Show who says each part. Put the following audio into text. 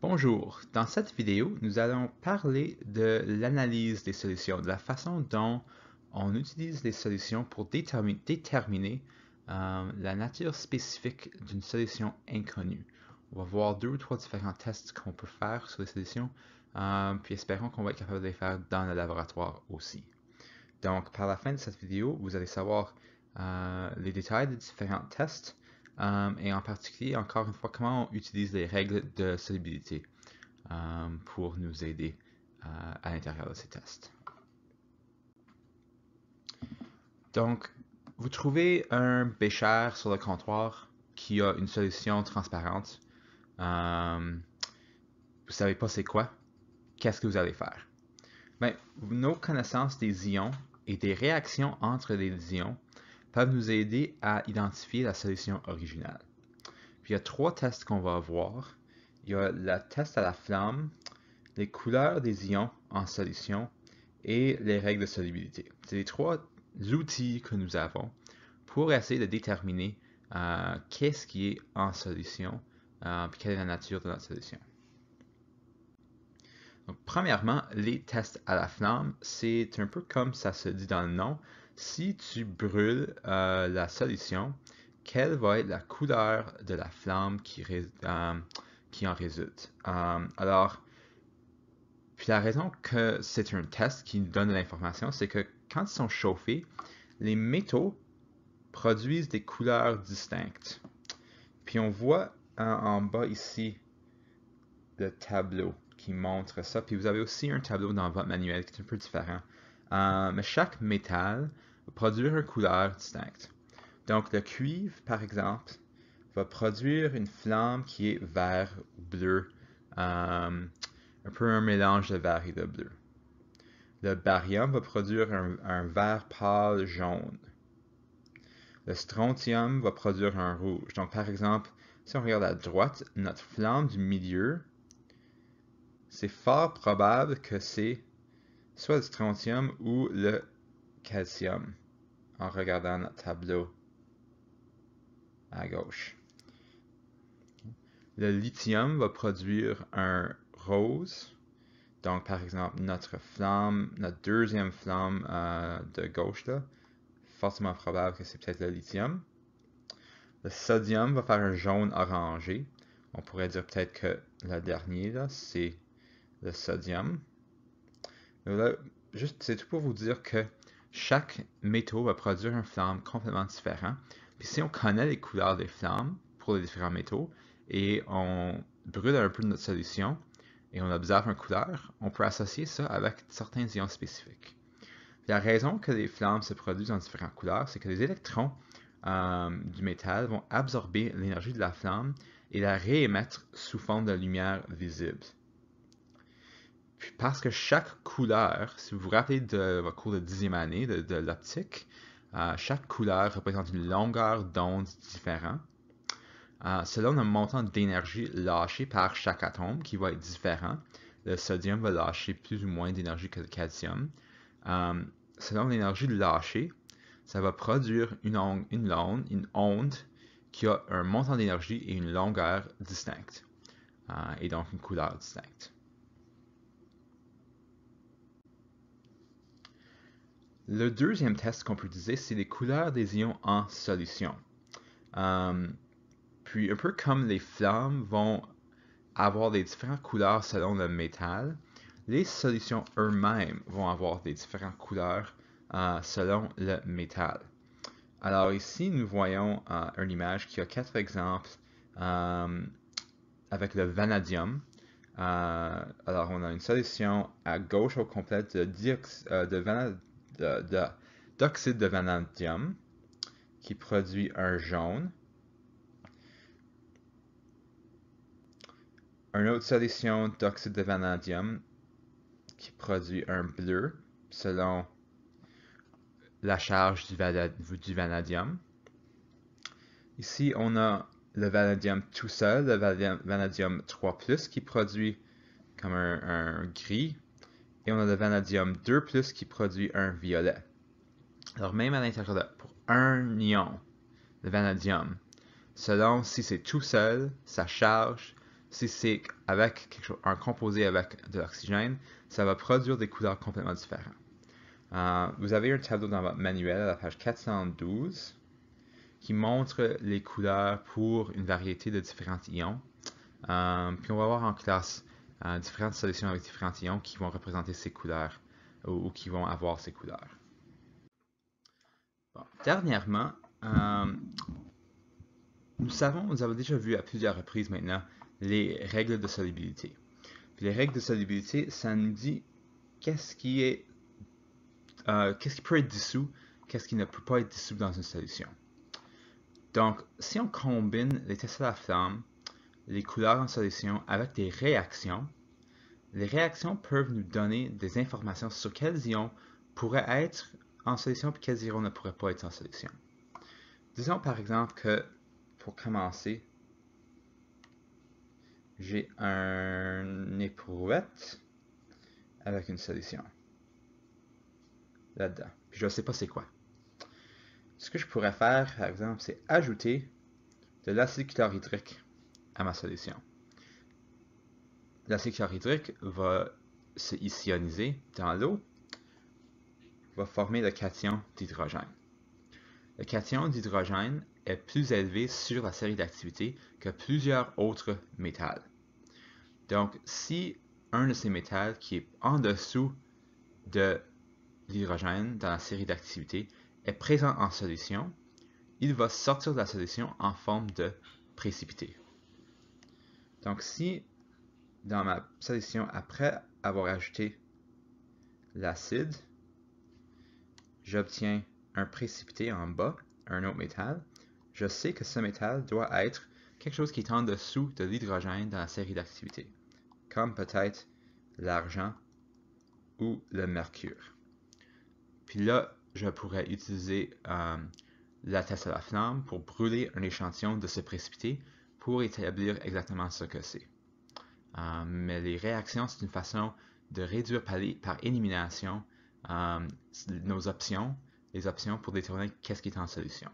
Speaker 1: Bonjour, dans cette vidéo, nous allons parler de l'analyse des solutions, de la façon dont on utilise les solutions pour déterminer la nature spécifique d'une solution inconnue. On va voir deux ou trois différents tests qu'on peut faire sur les solutions, puis espérons qu'on va être capable de les faire dans le laboratoire aussi. Donc, par la fin de cette vidéo, vous allez savoir les détails des différents tests, et en particulier, encore une fois, comment on utilise les règles de solubilité pour nous aider à l'intérieur de ces tests. Donc, vous trouvez un bécher sur le comptoir qui a une solution transparente. Vous ne savez pas c'est quoi. Qu'est-ce que vous allez faire? Bien, nos connaissances des ions et des réactions entre les ions peuvent nous aider à identifier la solution originale. Puis il y a trois tests qu'on va voir. Il y a le test à la flamme, les couleurs des ions en solution et les règles de solubilité. C'est les trois outils que nous avons pour essayer de déterminer qu'est-ce qui est en solution et quelle est la nature de notre solution. Donc, premièrement, les tests à la flamme, c'est un peu comme ça se dit dans le nom. Si tu brûles la solution, quelle va être la couleur de la flamme qui en résulte? Puis la raison que c'est un test qui nous donne de l'information, c'est que quand ils sont chauffés, les métaux produisent des couleurs distinctes. Puis on voit en bas ici le tableau qui montre ça. Puis vous avez aussi un tableau dans votre manuel qui est un peu différent. Mais chaque métal va produire une couleur distincte. Donc le cuivre, par exemple, va produire une flamme qui est vert ou bleu, un peu un mélange de vert et de bleu. Le baryum va produire un vert pâle jaune. Le strontium va produire un rouge. Donc par exemple, si on regarde à droite, notre flamme du milieu, c'est fort probable que c'est soit le strontium ou le calcium, en regardant notre tableau à gauche. Le lithium va produire un rose. Donc, par exemple, notre flamme, notre deuxième flamme de gauche, là, fortement probable que c'est peut-être le lithium. Le sodium va faire un jaune orangé. On pourrait dire peut-être que le dernier, là, c'est le sodium. Mais là, juste, c'est tout pour vous dire que chaque métaux va produire une flamme complètement différente. Puis si on connaît les couleurs des flammes pour les différents métaux et on brûle un peu de notre solution et on observe une couleur, on peut associer ça avec certains ions spécifiques. La raison que les flammes se produisent en différentes couleurs, c'est que les électrons du métal vont absorber l'énergie de la flamme et la réémettre sous forme de lumière visible. Puis parce que chaque couleur, si vous vous rappelez de votre cours de 10e année de l'optique, chaque couleur représente une longueur d'onde différente, selon le montant d'énergie lâché par chaque atome qui va être différent. Le sodium va lâcher plus ou moins d'énergie que le calcium. Selon l'énergie lâchée, ça va produire une onde qui a un montant d'énergie et une longueur distincte, et donc une couleur distincte. Le deuxième test qu'on peut utiliser, c'est les couleurs des ions en solution. Puis un peu comme les flammes vont avoir des différentes couleurs selon le métal, les solutions eux-mêmes vont avoir des différentes couleurs selon le métal. Alors ici, nous voyons une image qui a 4 exemples avec le vanadium. Alors on a une solution à gauche au complet d'oxyde de vanadium qui produit un jaune. Une autre solution d'oxyde de vanadium qui produit un bleu selon la charge du vanadium. Ici, on a le vanadium tout seul, le vanadium 3+, qui produit comme un gris. Et on a le vanadium 2+, qui produit un violet. Alors même à l'intérieur pour un ion, le vanadium, selon si c'est tout seul, sa charge, si c'est avec un composé avec de l'oxygène, ça va produire des couleurs complètement différentes. Vous avez un tableau dans votre manuel à la page 412 qui montre les couleurs pour une variété de différents ions. Puis on va voir en classe différentes solutions avec différents ions qui vont représenter ces couleurs ou qui vont avoir ces couleurs. Bon. Dernièrement, nous avons déjà vu à plusieurs reprises maintenant les règles de solubilité. Puis les règles de solubilité, ça nous dit qu'est-ce qui peut être dissous, qu'est-ce qui ne peut pas être dissous dans une solution. Donc, si on combine les tests à la flamme, les couleurs en solution avec des réactions, les réactions peuvent nous donner des informations sur quels ions pourraient être en solution et quels ions ne pourraient pas être en solution. Disons par exemple que, pour commencer, j'ai une éprouvette avec une solution là-dedans. Puis je ne sais pas c'est quoi. Ce que je pourrais faire, par exemple, c'est ajouter de l'acide chlorhydrique à ma solution. L'acide chlorhydrique va se ioniser dans l'eau, va former le cation d'hydrogène. Le cation d'hydrogène est plus élevé sur la série d'activité que plusieurs autres métals. Donc, si un de ces métals qui est en dessous de l'hydrogène dans la série d'activité est présent en solution, il va sortir de la solution en forme de précipité. Donc, si dans ma solution, après avoir ajouté l'acide, j'obtiens un précipité en bas, un autre métal, je sais que ce métal doit être quelque chose qui est en dessous de l'hydrogène dans la série d'activité, comme peut-être l'argent ou le mercure. Puis là, je pourrais utiliser la test à la flamme pour brûler un échantillon de ce précipité pour établir exactement ce que c'est. Mais les réactions, c'est une façon de réduire par élimination les options pour déterminer qu'est-ce qui est en solution.